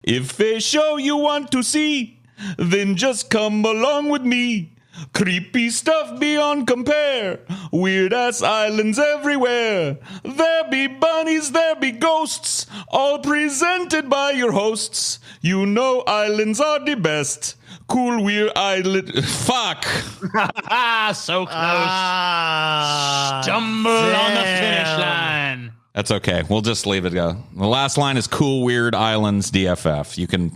If a show you want to see, then just come along with me. Creepy stuff beyond compare. Weird ass islands everywhere. There be bunnies, there be ghosts. All presented by your hosts. You know islands are the best. Cool weird island. Fuck. So close. Stumble on the finish line. That's okay. We'll just leave it go. The last line is cool weird islands DFF. You can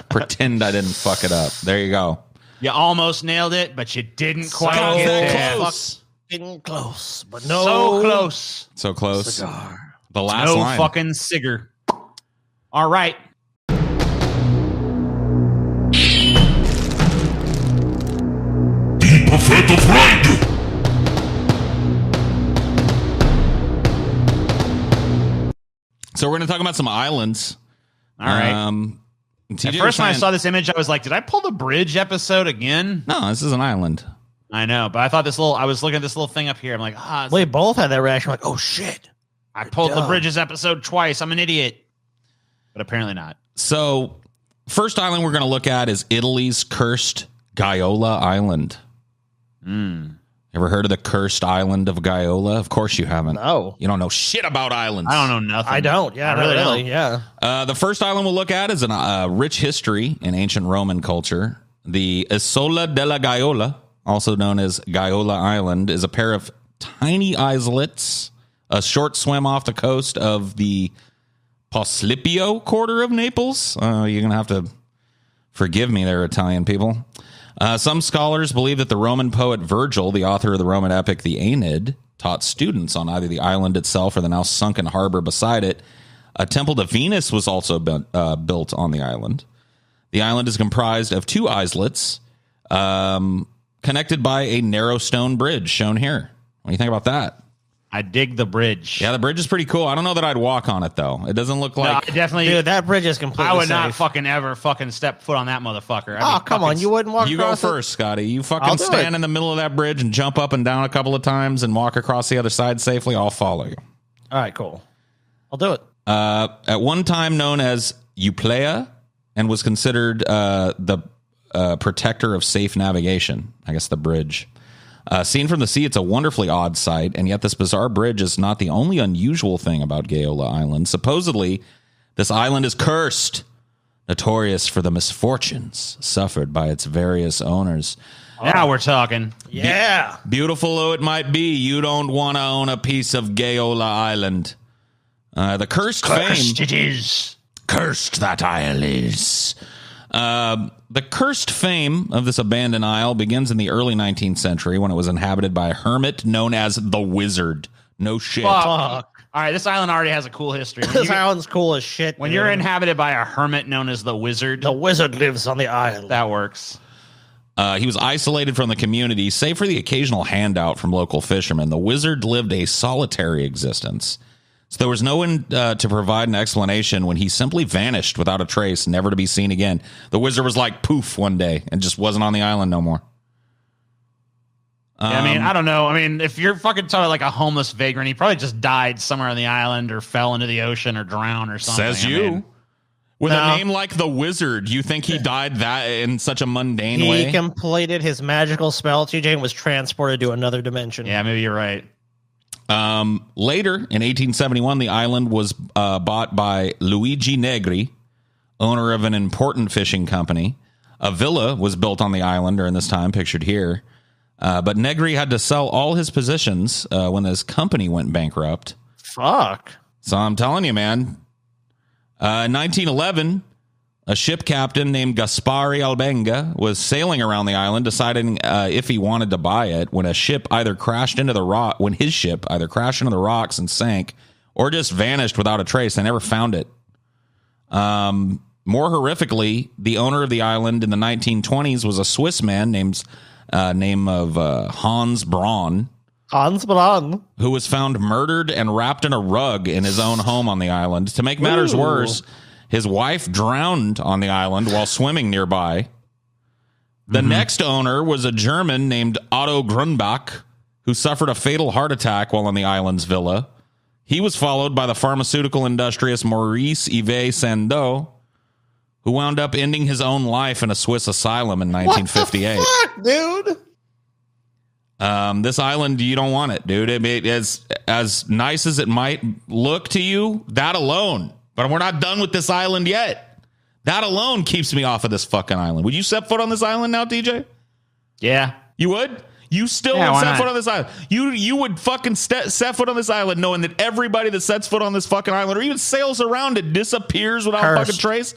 pretend I didn't fuck it up. There you go. You almost nailed it, but you didn't quite get there. Close. Getting close, but no. So close. So close. Cigar. The last no line. Fucking cigar. All right. The Prophet of Red. So we're going to talk about some islands. All right. TJ At first, when I saw this image, I was like, did I pull the bridge episode again? No, this is an island. I know, but I thought I was looking at this little thing up here. I'm like, We both had that reaction. Like, oh shit. I pulled the bridges episode twice. I'm an idiot. But apparently not. So, first island we're going to look at is Italy's cursed Gaiola Island. Ever heard of the cursed island of Gaiola? Of course you haven't. No. You don't know shit about islands. I don't know nothing. I don't. Yeah, I really don't. don't. Yeah. The first island we'll look at is a rich history in ancient Roman culture. The Isola della Gaiola, also known as Gaiola Island, is a pair of tiny islets, a short swim off the coast of the Posilipio quarter of Naples. You're going to have to forgive me there, Italian people. Some scholars believe that the Roman poet Virgil, the author of the Roman epic The Aeneid, taught students on either the island itself or the now sunken harbor beside it. A temple to Venus was also built on the island. The island is comprised of two islets connected by a narrow stone bridge shown here. What do you think about that? I dig the bridge. Yeah, the bridge is pretty cool. I don't know that I'd walk on it, though. It doesn't look like... No, I definitely... Dude, that bridge is completely I would safe. not fucking ever fucking step foot on that motherfucker. Come on. You wouldn't walk You go across first, Scotty. You I'll fucking do stand it. in the middle of that bridge and jump up and down a couple of times and walk across the other side safely. I'll follow you. All right, cool. I'll do it. At one time known as Euplea and was considered the protector of safe navigation. I guess the bridge. Seen from the sea, it's a wonderfully odd sight, and yet this bizarre bridge is not the only unusual thing about Gaiola Island. Supposedly, this island is cursed, notorious for the misfortunes suffered by its various owners. Now we're talking. Yeah. Beautiful though it might be, you don't want to own a piece of Gaiola Island. The cursed fame... it is. Cursed that isle is. The cursed fame of this abandoned isle begins in the early 19th century when it was inhabited by a hermit known as the Wizard. No shit. Fuck. All right, this island already has a cool history. This island's cool as shit. When dude. you're inhabited by a hermit known as the Wizard, The wizard lives on the island. that works. He was isolated from the community, save for the occasional handout from local fishermen. The Wizard lived a solitary existence. So there was no one to provide an explanation when he simply vanished without a trace, never to be seen again. The Wizard was like poof one day and just wasn't on the island no more. Yeah, I mean, I don't know. I mean, if you're fucking talking like a homeless vagrant, he probably just died somewhere on the island or fell into the ocean or drowned or something. Says I you. mean, With No. a name like the Wizard, you think he died that in such a mundane He way? completed his magical spell, TJ, and was transported to another dimension. yeah, maybe you're right. Later, in 1871, the island was bought by Luigi Negri, owner of an important fishing company. A villa was built on the island during this time, pictured here. But Negri had to sell all his positions when his company went bankrupt. Fuck. So I'm telling you, man. In 1911, a ship captain named Gaspari Albenga was sailing around the island, deciding if he wanted to buy it. When his ship either crashed into the rocks and sank, or just vanished without a trace, they never found it. More horrifically, the owner of the island in the 1920s was a Swiss man named Hans Braun, Hans Braun. who was found murdered and wrapped in a rug in his own home on the island. To make matters worse, his wife drowned on the island while swimming nearby. The next owner was a German named Otto Grunbach, who suffered a fatal heart attack while in the island's villa. He was followed by the pharmaceutical industrious Maurice Yves Sandeau. who wound up ending his own life in a Swiss asylum in 1958. What the fuck, dude? This island, you don't want it, dude. As nice as it might look to you, that alone. But we're not done with this island yet. That alone keeps me off of this fucking island. Would you set foot on this island now, DJ? Yeah. You would? You still would set foot on this island. You would fucking set foot on this island knowing that everybody that sets foot on this fucking island or even sails around it disappears without fucking trace?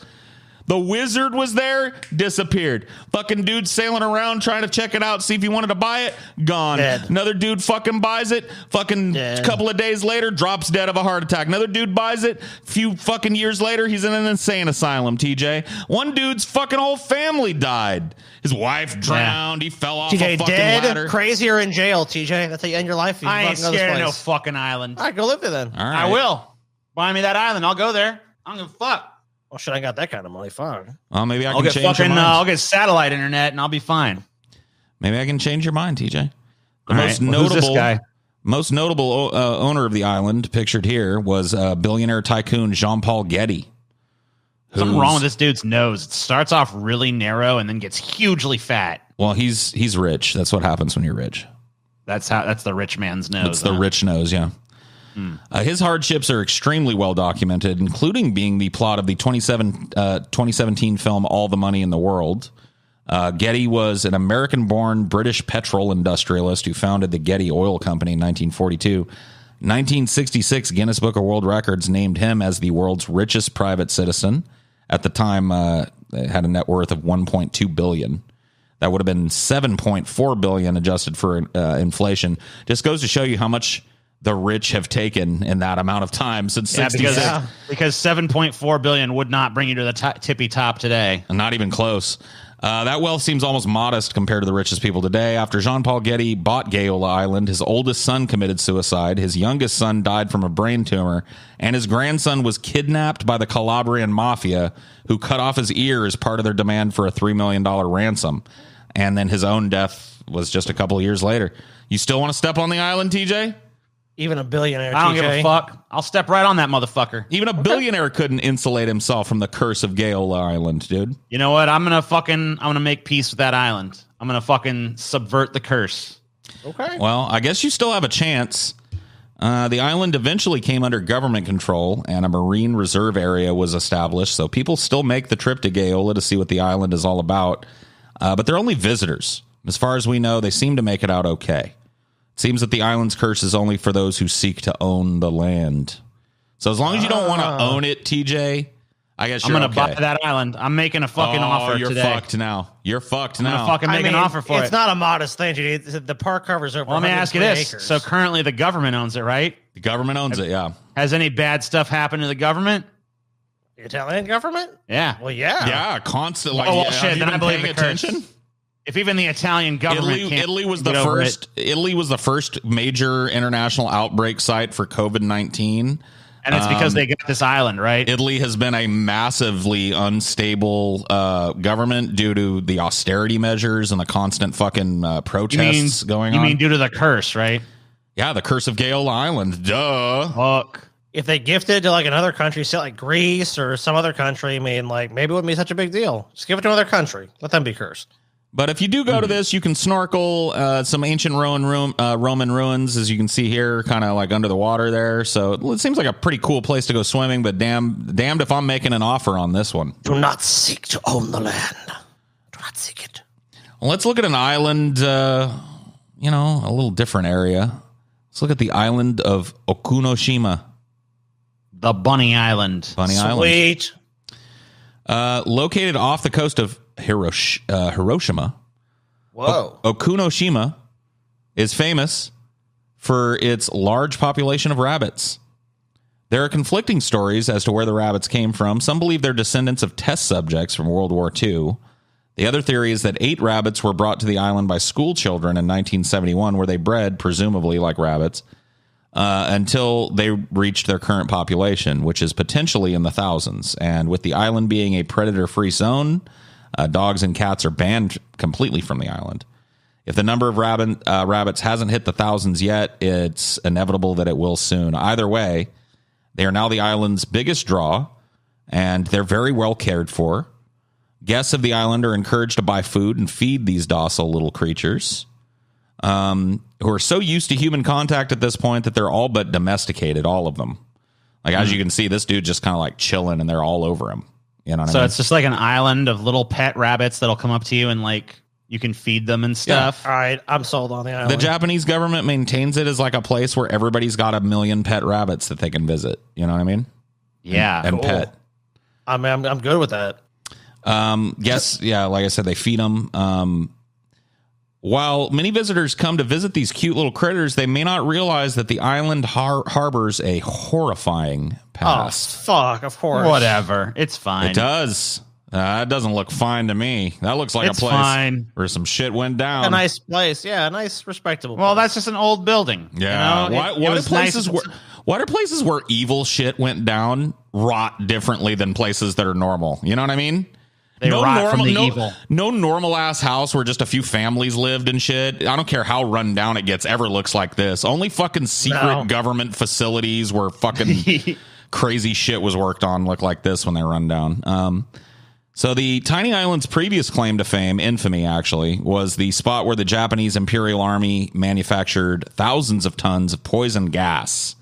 The wizard was there, disappeared. Fucking dude sailing around trying to check it out, see if he wanted to buy it, gone. Dead. Another dude fucking buys it, fucking couple of days later, drops dead of a heart attack. Another dude buys it, few fucking years later, he's in an insane asylum, TJ. One dude's fucking whole family died. His wife drowned, he fell off TJ a fucking dead, ladder. crazy or in jail, TJ. That's how you end your life. I ain't scared of no fucking island. All right, go live there then. All right. I will. Buy me that island. I'll go there. I don't give a fuck. Well, shit, I got that kind of money. Fuck. Well, maybe I I'll can get change your fucking. mind. I'll get satellite internet and I'll be fine. Maybe I can change your mind, TJ. The All most right, well, who's notable this guy? Most notable owner of the island, pictured here, was billionaire tycoon Jean-Paul Getty. Something wrong with this dude's nose. It starts off really narrow and then gets hugely fat. Well, he's rich. That's what happens when you're rich. That's the rich man's nose. It's the rich nose, yeah. His hardships are extremely well documented, including being the plot of the 2017 film All the Money in the World. Getty was an American-born British petrol industrialist who founded the Getty Oil Company in 1942. 1966, Guinness Book of World Records named him as the world's richest private citizen. At the time, it had a net worth of $1.2 billion. That would have been $7.4 billion adjusted for inflation. Just goes to show you how much the rich have taken in that amount of time since 66. Because 7.4 billion would not bring you to the tippy top today. Not even close. That wealth seems almost modest compared to the richest people today. After Jean-Paul Getty bought Gaiola Island, his oldest son committed suicide, his youngest son died from a brain tumor, and his grandson was kidnapped by the Calabrian mafia, who cut off his ear as part of their demand for a $3 million ransom. And then his own death was just a couple of years later. You still want to step on the island, TJ? Even a billionaire. I don't TJ. give a fuck. I'll step right on that motherfucker. Even a billionaire couldn't insulate himself from the curse of Gaiola Island, dude. You know what? I'm gonna make peace with that island. I'm gonna fucking subvert the curse. Okay. Well, I guess you still have a chance. The island eventually came under government control, and a marine reserve area was established, so people still make the trip to Gaiola to see what the island is all about. But they're only visitors. As far as we know, they seem to make it out okay. It seems that the island's curse is only for those who seek to own the land. So as long as you don't want to own it, TJ, I guess you're I'm gonna okay. buy that island. I'm making a fucking offer you're today. Fucked now. You're fucked I'm now. gonna fucking make an offer for it. It's not a modest thing, dude. The park covers over. Well, let me ask you 120 this. acres. So currently the government owns it, right? The government owns it, yeah. Has any bad stuff happened to the government? The Italian government? Yeah. Well, yeah. Yeah, constant. Like, Oh, well, yeah, shit, have you then I been believe paying the curse. attention? If even the Italian government can't Italy was get the over first. Italy was the first major international outbreak site for COVID-19. and it's because they got this island, right? Italy has been a massively unstable government due to the austerity measures and the constant fucking protests going on. You mean due to the curse, right? Yeah, the curse of Gaiola Island. Duh. Fuck. If they gifted to like another country, say like Greece or some other country, I mean, like maybe it wouldn't be such a big deal. Just give it to another country. Let them be cursed. But if you do go to this, you can snorkel some ancient Roman ruins, as you can see here, kind of like under the water there. So it seems like a pretty cool place to go swimming, but damned if I'm making an offer on this one. Do not seek to own the land. Do not seek it. Well, let's look at an island, a little different area. Let's look at the island of Okunoshima. The Bunny Island. Bunny Sweet. Island. Located off the coast of Hiroshima. Whoa. Okunoshima is famous for its large population of rabbits. There are conflicting stories as to where the rabbits came from. Some believe they're descendants of test subjects from World War II. The other theory is that 8 rabbits were brought to the island by school children in 1971, where they bred, presumably like rabbits, until they reached their current population, which is potentially in the thousands. And with the island being a predator-free zone, dogs and cats are banned completely from the island. If the number of rabbits hasn't hit the thousands yet, it's inevitable that it will soon. Either way, they are now the island's biggest draw, and they're very well cared for. Guests of the island are encouraged to buy food and feed these docile little creatures, who are so used to human contact at this point that they're all but domesticated, all of them. Like, as you can see, this dude just kind of like chilling and they're all over him. You know what I mean? So it's just like an island of little pet rabbits that'll come up to you and like you can feed them and stuff. All right, I'm sold on the island. The Japanese government maintains it as like a place where everybody's got 1 million pet rabbits that they can visit. You know what I mean? Yeah. And Cool. pet. I mean, I'm good with that. Yes, yeah, like I said, they feed them. While many visitors come to visit these cute little critters, they may not realize that the island harbors a horrifying past. Oh, fuck, of course. Whatever. It's fine. It does. It doesn't look fine to me. That looks like It's a place fine. where some shit went down. A nice place. Yeah, a nice, respectable Well, place. that's just an old building. Yeah. You know? Why It do was places nice. why do places where evil shit went down rot differently than places that are normal? You know what I mean? They rot from the no, evil. No normal ass house where just a few families lived and shit. I don't care how run down it gets, ever looks like this. Only fucking secret government facilities where fucking crazy shit was worked on look like this when they run down. So the tiny island's previous claim to fame, infamy actually, was the spot where the Japanese Imperial Army manufactured thousands of tons of poison gas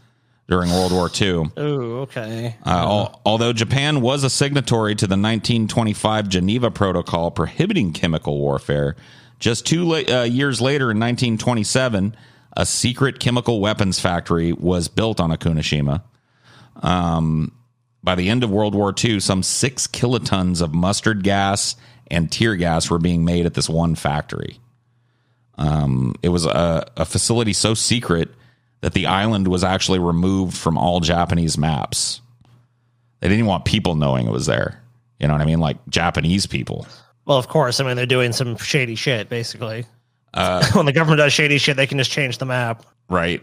during World War II. Ooh, okay. Although Japan was a signatory to the 1925 Geneva Protocol prohibiting chemical warfare, just 2 years later in 1927, a secret chemical weapons factory was built on Okunoshima. By the end of World War II, some 6 kilotons of mustard gas and tear gas were being made at this one factory. It was a facility so secret that the island was actually removed from all Japanese maps. They didn't even want people knowing it was there. You know what I mean? Like Japanese people. Well, of course. I mean, they're doing some shady shit, basically. When the government does shady shit, they can just change the map. Right.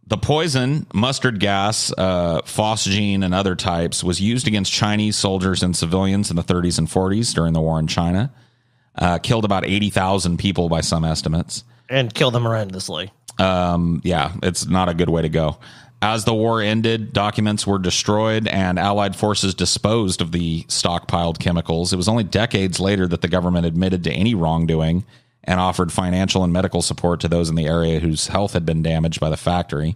The poison, mustard gas, phosgene, and other types was used against Chinese soldiers and civilians in the 30s and 40s during the war in China. Killed about 80,000 people by some estimates. And kill them horrendously. Yeah, it's not a good way to go. As the war ended, documents were destroyed and Allied forces disposed of the stockpiled chemicals. It was only decades later that the government admitted to any wrongdoing and offered financial and medical support to those in the area whose health had been damaged by the factory.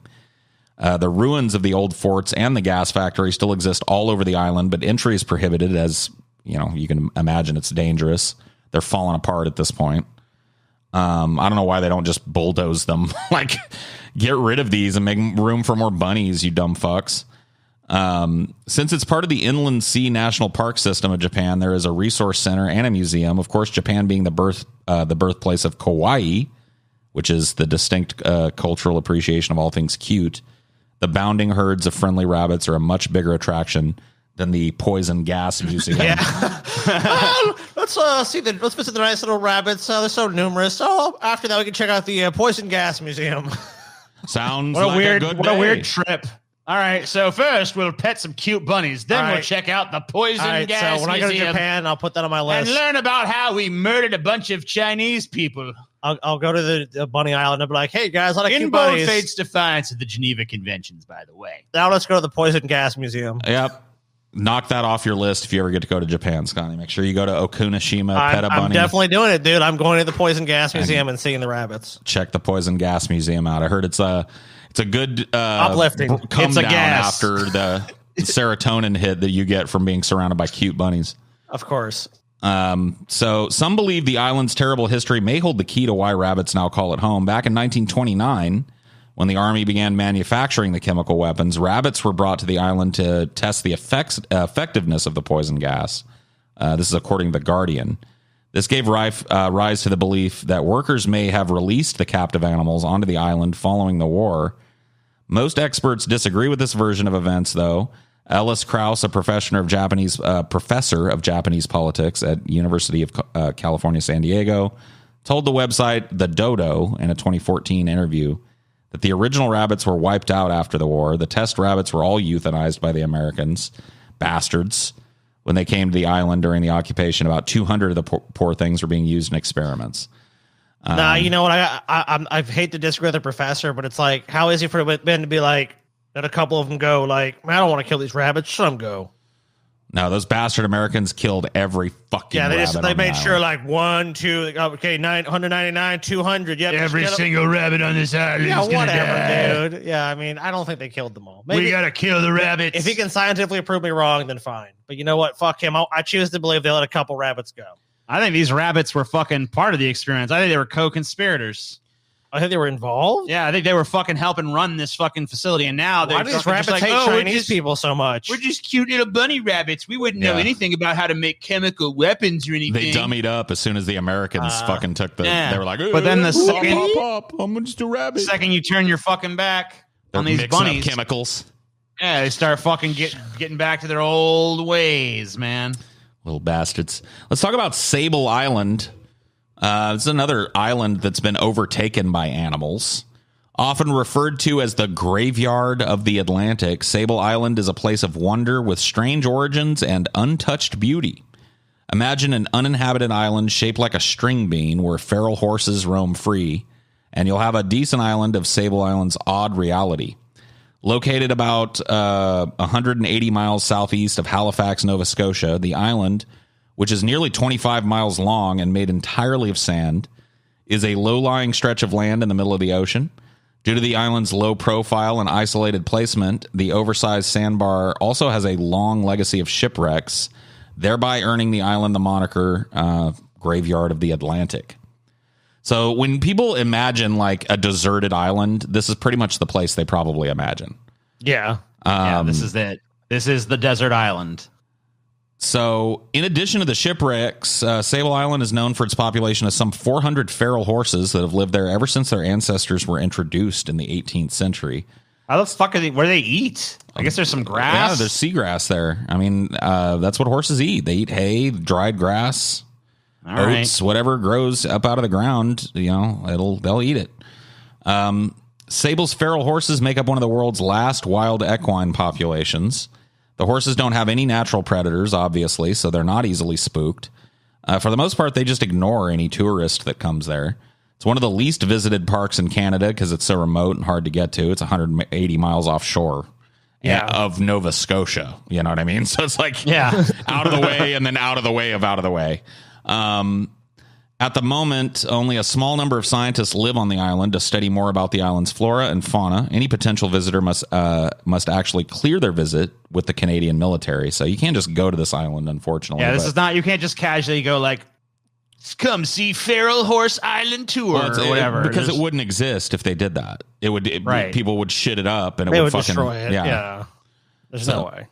The ruins of the old forts and the gas factory still exist all over the island, but entry is prohibited as, you know, you can imagine it's dangerous. They're falling apart at this point. I don't know why they don't just bulldoze them. Like, get rid of these and make room for more bunnies, you dumb fucks. Since it's part of the Inland Sea National Park system of Japan, there is a resource center and a museum. Of course, Japan being the birthplace of kawaii, which is the distinct cultural appreciation of all things cute. The bounding herds of friendly rabbits are a much bigger attraction than the poison gas museum. Yeah. Let's visit the nice little rabbits. They're so numerous. Oh, after that, we can check out the poison gas museum. Sounds What a like weird, a good what day. a weird trip. All right, so first we'll pet some cute bunnies. Then All we'll right. check out the poison All right, gas so when I go to museum Japan, I'll put that on my and list. learn about how we murdered a bunch of Chinese people. I'll go to the Bunny Island and be like, hey, guys, I like In cute bold bunnies. fate's defiance of the Geneva Conventions, by the way. Now let's go to the poison gas museum. Yep. Knock that off your list if you ever get to go to Japan, Scotty. Make sure you go to Okunoshima, pet a bunny. I'm definitely doing it, dude. I'm going to the poison gas museum and seeing the rabbits. Check the poison gas museum out. I heard it's a good Uplifting. come It's a down gas. after the serotonin hit that you get from being surrounded by cute bunnies. Of course. So some believe the island's terrible history may hold the key to why rabbits now call it home. Back in 1929, when the army began manufacturing the chemical weapons, rabbits were brought to the island to test the effectiveness of the poison gas. This is according to The Guardian. This gave rise to the belief that workers may have released the captive animals onto the island following the war. Most experts disagree with this version of events, though. Ellis Krauss, a professor of Japanese politics at University of California, San Diego, told the website The Dodo in a 2014 interview that the original rabbits were wiped out after the war. The test rabbits were all euthanized by the Americans, bastards. When they came to the island during the occupation, about 200 of the poor things were being used in experiments. Nah, you know what? I hate to disagree with the professor, but it's like, how easy for Ben to be like, that a couple of them go like, man, I don't want to kill these rabbits. Let them go. No, those bastard Americans killed every fucking rabbit. They on made the sure island. like 1, 2, okay, 199, 200. Yep, Every single rabbit on this island yeah, is gonna whatever, die. dude. Yeah, I mean, I don't think they killed them all. Maybe We gotta kill the rabbits. if he can scientifically prove me wrong, then fine. But you know what? Fuck him. I choose to believe they let a couple rabbits go. I think these rabbits were fucking part of the experience. I think they were co-conspirators. I think they were involved. Yeah, I think they were fucking helping run this fucking facility. And now Why they're do these fucking rabbits just like, hate we're Chinese just- people so much? We're just cute little bunny rabbits. We wouldn't know Yeah. anything about how to make chemical weapons or anything. They dummied up as soon as the Americans fucking took the. yeah. They were like, But then the second- pop, I'm just a rabbit. Second you turn your fucking back They're on these mixing up bunnies, chemicals. yeah, they start fucking getting back to their old ways, man. Little bastards. Let's talk about Sable Island. It's another island that's been overtaken by animals. Often referred to as the graveyard of the Atlantic, Sable Island is a place of wonder with strange origins and untouched beauty. Imagine an uninhabited island shaped like a string bean where feral horses roam free, and you'll have a decent island of Sable Island's odd reality. Located about 180 miles southeast of Halifax, Nova Scotia, the island, which is nearly 25 miles long and made entirely of sand, is a low-lying stretch of land in the middle of the ocean. Due to the island's low profile and isolated placement, the oversized sandbar also has a long legacy of shipwrecks, thereby earning the island the moniker Graveyard of the Atlantic. So when people imagine like a deserted island, this is pretty much the place they probably imagine. Yeah. Yeah, this is it. This is the desert island. So, in addition to the shipwrecks, Sable Island is known for its population of some 400 feral horses that have lived there ever since their ancestors were introduced in the 18th century. How the fuck are they? Where do they eat? I guess there's some grass. Yeah, there's seagrass there. I mean, that's what horses eat. They eat hay, dried grass, All oats, whatever grows up out of the ground. You know, they'll eat it. Sable's feral horses make up one of the world's last wild equine populations. The horses don't have any natural predators, obviously, so they're not easily spooked. For the most part, they just ignore any tourist that comes there. It's one of the least visited parks in Canada because it's so remote and hard to get to. It's 180 miles offshore of Nova Scotia. You know what I mean? So it's like out of the way and then out of the way of out of the way. At the moment, only a small number of scientists live on the island to study more about the island's flora and fauna. Any potential visitor must actually clear their visit with the Canadian military. So you can't just go to this island, unfortunately. Yeah, this is not. You can't just casually go like, "Come see Feral Horse Island tour" or whatever. Because it wouldn't exist if they did that. Right. People would shit it up and it They would would fucking destroy it. Yeah. Yeah. There's no way.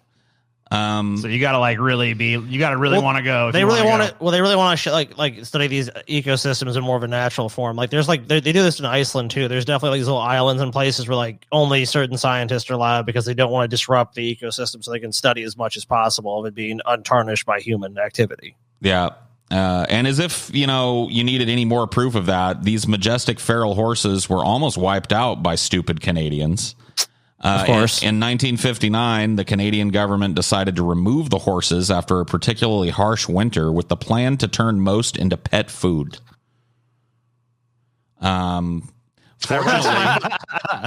So you gotta like really be. You gotta really want to go. They really want to. Well, they really want to like study these ecosystems in more of a natural form. Like there's like they do this in Iceland too. There's definitely like these little islands and places where like only certain scientists are allowed because they don't want to disrupt the ecosystem, so they can study as much as possible of it being untarnished by human activity. Yeah. And as if, you needed any more proof of that, these majestic feral horses were almost wiped out by stupid Canadians. Of course. In 1959, the Canadian government decided to remove the horses after a particularly harsh winter with the plan to turn most into pet food. Fortunately,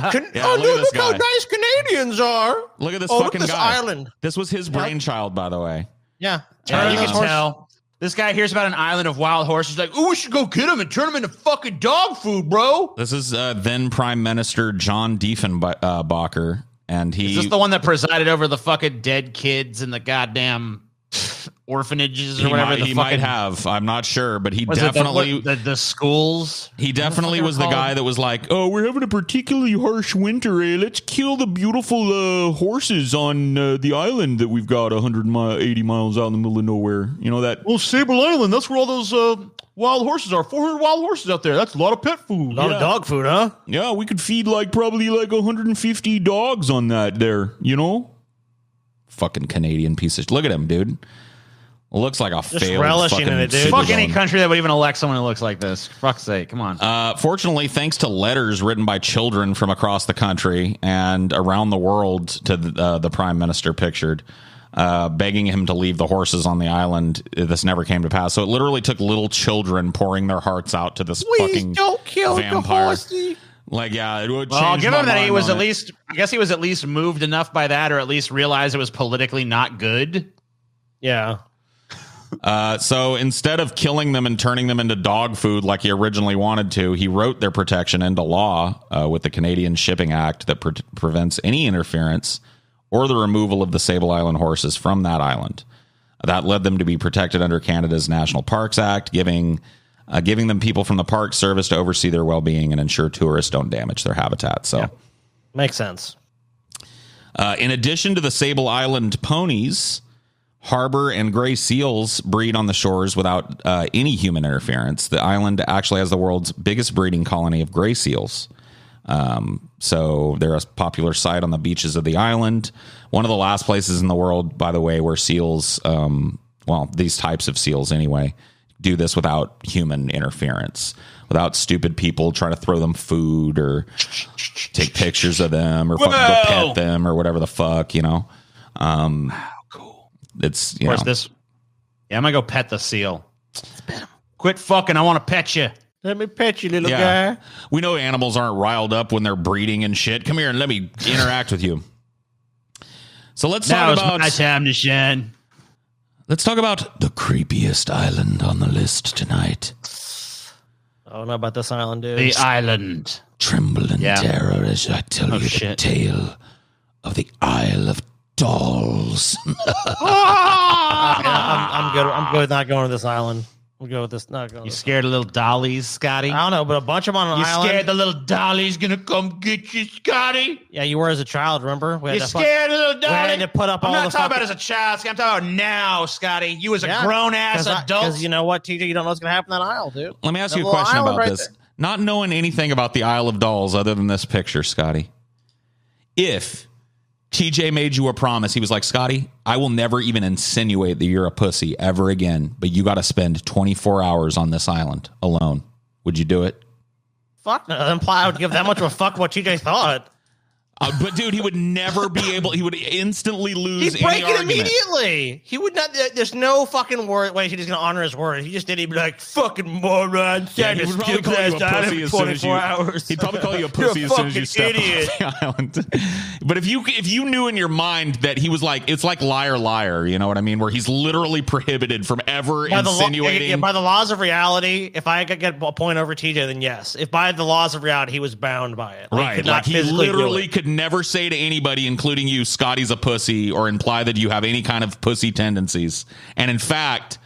look how nice Canadians are. Look at this Look fucking at this guy. island. This was his brainchild, by the way. Yeah. You can tell. This guy hears about an island of wild horses. Like, oh, we should go get them and turn them into fucking dog food, bro. This is then Prime Minister John Diefenbacher, and Is this the one that presided over the fucking dead kids in the goddamn orphanages or whatever? He might have. I'm not sure, but he was definitely the schools. He definitely was the guy that was like, "Oh, we're having a particularly harsh winter. Let's kill the beautiful horses on the island that we've got 180 miles out in the middle of nowhere." You know that? Well, Sable Island. That's where all those wild horses are. 400 wild horses out there. That's a lot of pet food. A lot of dog food, huh? Yeah, we could feed probably 150 dogs on that there. Fucking Canadian piece of. Look at him, dude. Looks like a failed relishing fucking in it, dude. super Fuck any zone. country that would even elect someone who looks like this. For fuck's sake, come on. Fortunately, thanks to letters written by children from across the country and around the world to the prime minister pictured, begging him to leave the horses on the island, this never came to pass. So it literally took little children pouring their hearts out to this fucking don't kill vampire. the horsey. It would Well, I'll change give my him that he mind was on at least. I guess he was at least moved enough by that, or at least realized it was politically not good. Yeah. So instead of killing them and turning them into dog food like he originally wanted to, he wrote their protection into law with the Canadian Shipping Act that prevents any interference or the removal of the Sable Island horses from that island. That led them to be protected under Canada's National Parks Act, giving them people from the Park Service to oversee their well-being and ensure tourists don't damage their habitat. So, makes sense. In addition to the Sable Island ponies, harbor and gray seals breed on the shores without any human interference. The island actually has the world's biggest breeding colony of gray seals. So they're a popular sight on the beaches of the island. One of the last places in the world, by the way, where seals, these types of seals anyway, do this without human interference, without stupid people trying to throw them food or take pictures of them or fucking go pet them or whatever the fuck, you know. Cool. It's, you know. I'm gonna go pet the seal. Quit fucking, I want to pet you. Let me pet you, little guy. We know animals aren't riled up when they're breeding and shit. Come here and let me interact with you. So let's talk about my time to shine. Let's talk about the creepiest island on the list tonight. I don't know about this island, dude. The island. Tremble in terror as I tell you the tale of the Isle of Dolls. I'm good. I'm good with not going to this island. We'll go with this. Not going. You scared of little dollies, Scotty? I don't know, but a bunch of them on an island. You scared the little dolly's gonna come get you, Scotty? Yeah, you were as a child. Remember? You scared of little dolly? We had to put up I'm all not talking about as a child. I'm talking about now, Scotty. You as a grown ass adult. Because you know what, TJ, you don't know what's gonna happen in that isle, dude. Let me ask you a question about this. There. Not knowing anything about the Isle of Dolls other than this picture, Scotty. If TJ made you a promise, he was like, Scotty, I will never even insinuate that you're a pussy ever again, but you got to spend 24 hours on this island alone. Would you do it? Fuck no. That imply I would give that much of a fuck what TJ thought. But dude, he would never be able. He would instantly lose. He'd break it immediately. He would not. There's no fucking word. Wait, he's just gonna honor his word. If he just did, he'd be like, "Fucking moron." Yeah, he would probably call you a pussy as soon as you. Hours. He'd probably call you a pussy as soon as you step off the island. But if you knew in your mind that he was like, it's like liar, liar. You know what I mean? Where he's literally prohibited from ever insinuating. By the laws of reality, if I could get a point over TJ, then yes. If by the laws of reality, he was bound by it. Right. Like he literally could never say to anybody, including you, Scotty's a pussy, or imply that you have any kind of pussy tendencies. And in fact,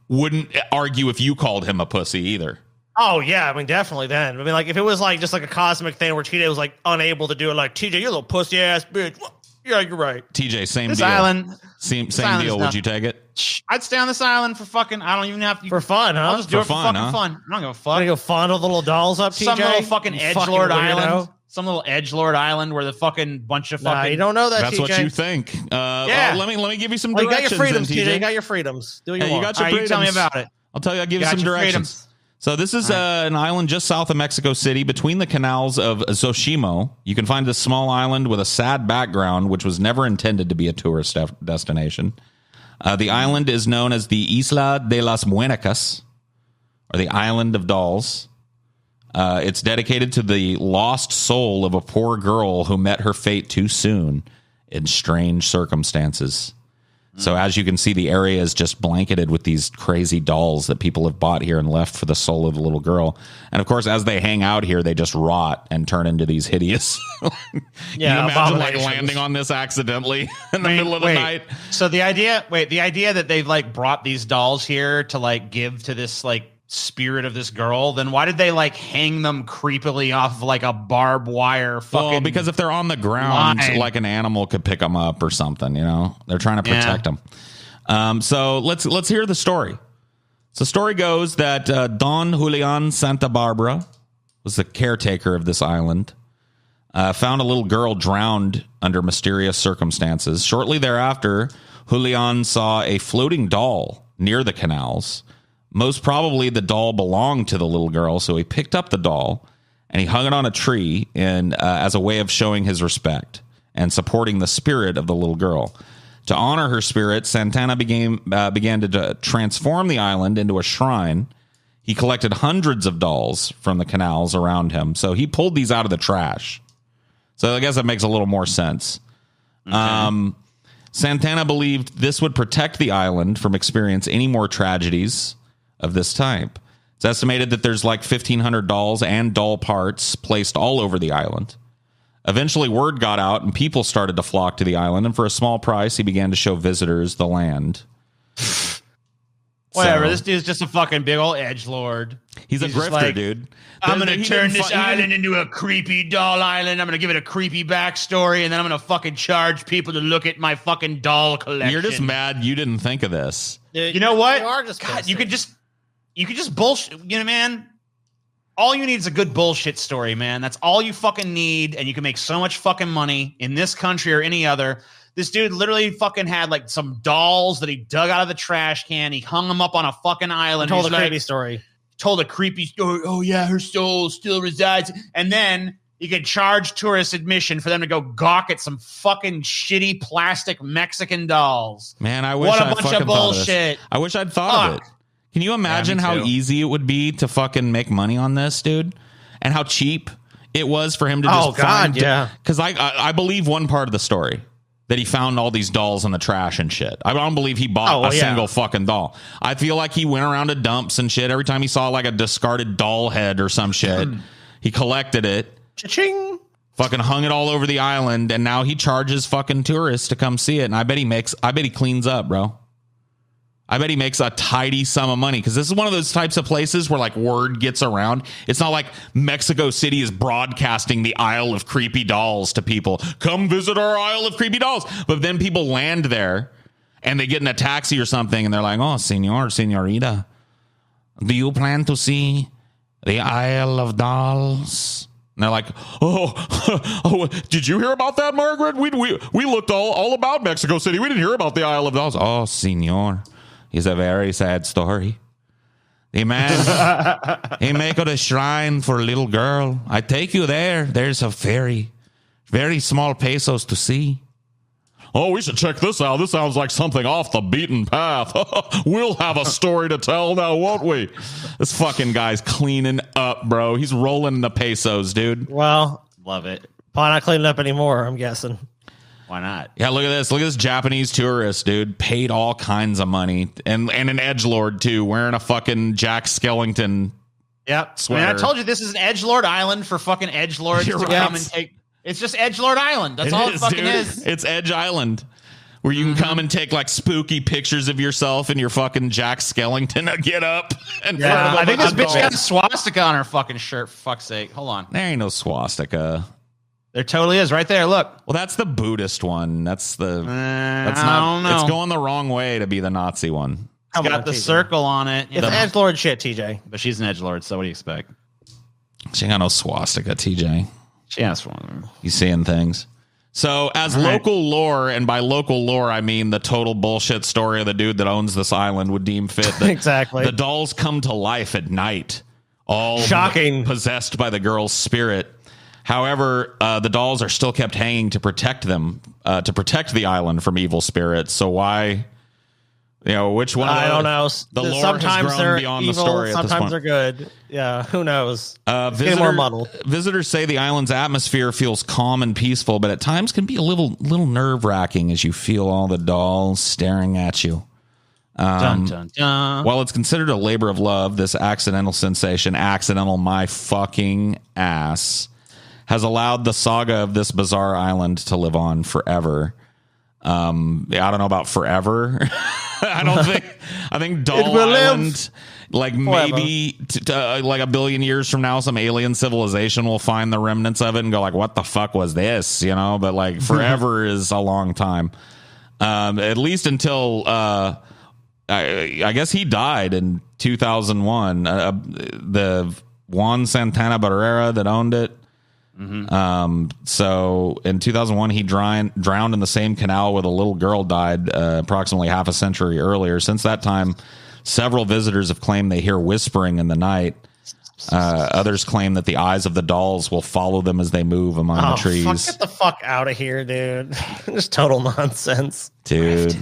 wouldn't argue if you called him a pussy either. Oh, yeah. I mean, definitely then. I mean, like, if it was like just like a cosmic thing where TJ was like unable to do it, like, TJ, you're a little pussy ass bitch. Yeah, you're right. TJ, same this deal. Island, same deal. Would you take it? I'd stay on this island for fucking, I don't even have to. For fun, huh? I'll just do it for fucking fun. I'm not going to fuck. I'm going to go fondle the little dolls up, TJ? Some little fucking edgelord island. Some little edgelord island where the fucking bunch of fucking. Nah, you don't know that. That's TJ. what you think. Yeah. Let me give you some directions. You got your freedoms, then, TJ. You got your freedoms. Do what you want. You got your freedoms. You tell me about it. I'll tell you. I'll give you some directions. Freedoms. So this is an island just south of Mexico City, between the canals of Xochimilco. You can find this small island with a sad background, which was never intended to be a tourist destination. The island is known as the Isla de las Muñecas, or the Island of Dolls. It's dedicated to the lost soul of a poor girl who met her fate too soon in strange circumstances. So as you can see, the area is just blanketed with these crazy dolls that people have bought here and left for the soul of the little girl. And of course, as they hang out here, they just rot and turn into these hideous. Can you imagine like landing on this accidentally in the middle of the night? So the idea that they've like brought these dolls here to like give to this like spirit of this girl, then why did they like hang them creepily off of like a barbed wire fucking well, because if they're on the ground like an animal could pick them up or something, you know, they're trying to protect them. So let's hear the story. So the story goes that Don Julian Santa Barbara was the caretaker of this island, found a little girl drowned under mysterious circumstances. Shortly thereafter, Julian saw a floating doll near the canals. Most probably the doll belonged to the little girl, so he picked up the doll and he hung it on a tree and as a way of showing his respect and supporting the spirit of the little girl. To honor her spirit, Santana began to transform the island into a shrine. He collected hundreds of dolls from the canals around him, so he pulled these out of the trash. So I guess that makes a little more sense. Okay. Santana believed this would protect the island from experiencing any more tragedies of this type. It's estimated that there's like 1,500 dolls and doll parts placed all over the island. Eventually, word got out and people started to flock to the island, and for a small price, he began to show visitors the land. Whatever, this dude's just a fucking big old edgelord. He's a grifter, like, dude. I'm going to turn this island into a creepy doll island. I'm going to give it a creepy backstory, and then I'm going to fucking charge people to look at my fucking doll collection. You're just mad you didn't think of this. Dude, you know what? You are just God, you could just bullshit. You know, man, all you need is a good bullshit story, man. That's all you fucking need, and you can make so much fucking money in this country or any other. This dude literally fucking had like some dolls that he dug out of the trash can. He hung them up on a fucking island. Told a creepy story. Told a creepy story. Oh yeah, her soul still resides. And then you could charge tourist admission for them to go gawk at some fucking shitty plastic Mexican dolls. Man, I wish what a I bunch of bullshit. I wish I'd thought of it. Can you imagine how easy it would be to fucking make money on this, dude? And how cheap it was for him to just Because I believe one part of the story. That he found all these dolls in the trash and shit. I don't believe he bought a single fucking doll. I feel like he went around to dumps and shit. Every time he saw like a discarded doll head or some shit, he collected it. Cha-ching. Fucking hung it all over the island, and now he charges fucking tourists to come see it. And I bet he cleans up, bro. I bet he makes a tidy sum of money because this is one of those types of places where like word gets around. It's not like Mexico City is broadcasting the Isle of Creepy Dolls to people. Come visit our Isle of Creepy Dolls. But then people land there and they get in a taxi or something and they're like, oh, senorita, do you plan to see the Isle of Dolls? And they're like, oh, did you hear about that, Margaret? We looked all about Mexico City. We didn't hear about the Isle of Dolls. Oh, senor. It's a very sad story. The man, he make a shrine for a little girl. I take you there. There's a very, very small pesos to see. Oh, we should check this out. This sounds like something off the beaten path. We'll have a story to tell now, won't we? This fucking guy's cleaning up, bro. He's rolling in the pesos, dude. Well, love it. Probably not cleaning up anymore, I'm guessing. Why not? Yeah, look at this. Look at this Japanese tourist, dude. Paid all kinds of money. And an edgelord, too, wearing a fucking Jack Skellington sweater. I told you this is an edgelord island for fucking edgelords to come and take. It's just edgelord island. That's all it fucking is. It's Edge Island. Where you can come and take like spooky pictures of yourself in your fucking Jack Skellington get up. And I think this bitch got a swastika on her fucking shirt, for fuck's sake. Hold on. There ain't no swastika. There totally is right there. Look. Well, that's the Buddhist one. That's the. That's I don't know. It's going the wrong way to be the Nazi one. It's got the circle on it. It's edgelord shit, TJ. But she's an edgelord, so what do you expect? She ain't got no swastika, TJ. She has one. You seeing things. So, as local lore, and by local lore, I mean the total bullshit story of the dude that owns this island would deem fit. Exactly. The dolls come to life at night, all shocking, possessed by the girl's spirit. However, the dolls are still kept hanging to protect them, to protect the island from evil spirits. So why, which one? I don't know. The lore sometimes has grown they're beyond evil, the story. sometimes they're good. Yeah, who knows? Getting more muddled. Visitors say the island's atmosphere feels calm and peaceful, but at times can be a little nerve wracking as you feel all the dolls staring at you. Dun, dun, dun. While it's considered a labor of love, this accidental sensation, accidental my fucking ass, has allowed the saga of this bizarre island to live on forever. I don't know about forever. I think Doll Island, like forever. Maybe like a billion years from now, some alien civilization will find the remnants of it and go like, what the fuck was this? But like forever is a long time. At least until, I guess he died in 2001. The Juan Santana Barrera that owned it. So in 2001, he drowned in the same canal where the little girl died approximately half a century earlier. Since that time, several visitors have claimed they hear whispering in the night. Others claim that the eyes of the dolls will follow them as they move among the trees. Get the fuck out of here, dude. Just total nonsense. Dude,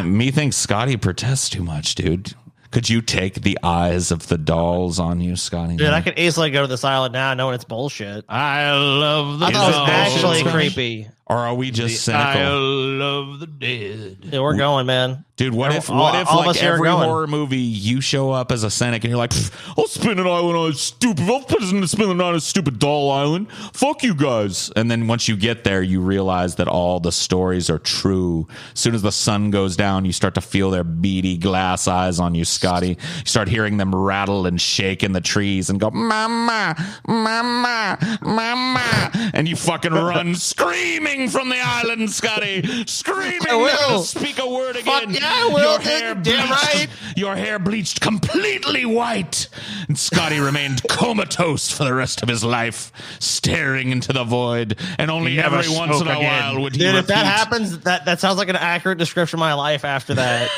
me thinks Scotty protests too much, dude. Could you take the eyes of the dolls on you, Scotty? Dude, I could easily go to this island now knowing it's bullshit. I love the I thought it was actually creepy. Or are we just cynical? Isle of the Dead. Yeah, we're going, man. Dude, what if all of like us here are every going. horror movie you show up as a cynic and you're like, I'll spin an island on a stupid, I'll spin it on a stupid doll island. Fuck you guys. And then once you get there, you realize that all the stories are true. As soon as the sun goes down, you start to feel their beady glass eyes on you, Scotty. You start hearing them rattle and shake in the trees and go, mama, mama, mama. And you fucking run screaming from the island, Scotty. Screaming, never to speak a word again. Fuck yeah, I will. Your hair bleached, right. your hair bleached completely white. And Scotty remained comatose for the rest of his life, staring into the void. And only never every once in a spoke again. while would he Dude, if that repeat, happens, that sounds like an accurate description of my life after that.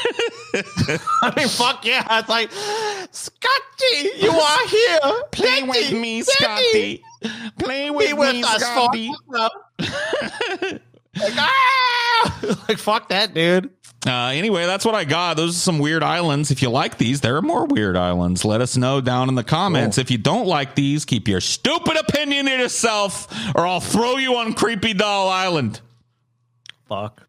I mean, fuck yeah. It's like, Scotty, you are here. Play with me, Scotty. Play with me, Scotty. Like, fuck that, dude. Anyway, that's what I got. Those are some weird islands. If you like these, there are more weird islands. Let us know down in the comments. Cool. If you don't like these, keep your stupid opinion to yourself, or I'll throw you on Creepy Doll Island. Fuck.